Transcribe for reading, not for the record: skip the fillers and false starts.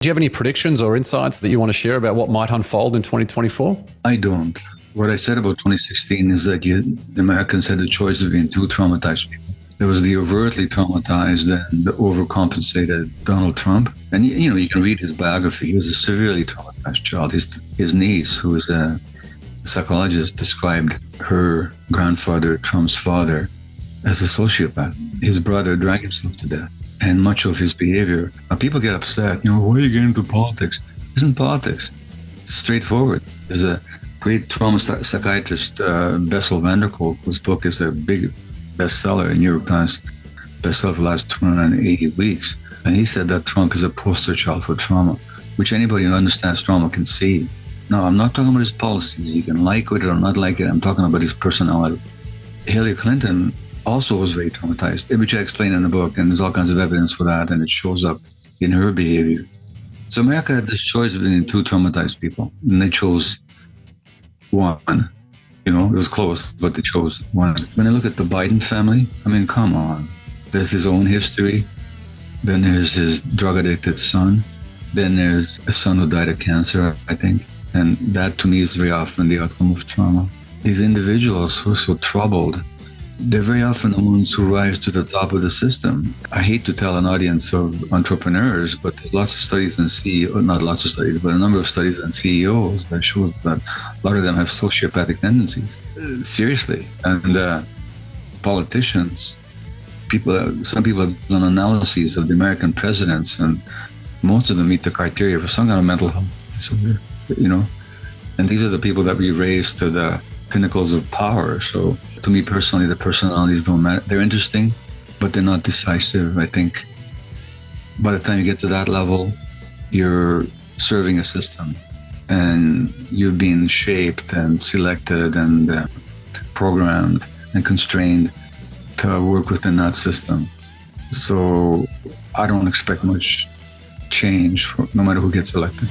Do you have any predictions or insights that you want to share about what might unfold in 2024? I don't. What I said about 2016 is that the Americans had the choice between two traumatized people. There was the overtly traumatized and the overcompensated Donald Trump. And, you can read his biography. He was a severely traumatized child. His niece, who was a psychologist, described her grandfather, Trump's father, as a sociopath. His brother dragged himself to death. And much of his behavior, people get upset, why are you getting into politics? It isn't politics. It's straightforward. There's a great trauma psychiatrist, Bessel van der Kolk, whose book is a big bestseller in New York Times, bestseller for the last 280 weeks. And he said that Trump is a poster child for trauma, which anybody who understands trauma can see. Now, I'm not talking about his policies. You can like it or not like it. I'm talking about his personality. Hillary Clinton also was very traumatized, which I explain in the book, and there's all kinds of evidence for that, and it shows up in her behavior. So America had this choice between two traumatized people, and they chose one. It was close, but they chose one. When I look at the Biden family, come on. There's his own history. Then there's his drug-addicted son. Then there's a son who died of cancer, I think. And that, to me, is very often the outcome of trauma. These individuals who are so troubled, they're very often the ones who rise to the top of the system. I hate to tell an audience of entrepreneurs, but there's lots of studies on CEOs, not lots of studies, but a number of studies on CEOs that shows that a lot of them have sociopathic tendencies. Seriously. And politicians, some people have done analyses of the American presidents, and most of them meet the criteria for some kind of mental health disorder, And these are the people that we raise to the pinnacles of power. So to me personally, the personalities don't matter. They're interesting, but they're not decisive. I think by the time you get to that level, you're serving a system, and you've been shaped and selected and programmed and constrained to work within that system. So I don't expect much change no matter who gets elected.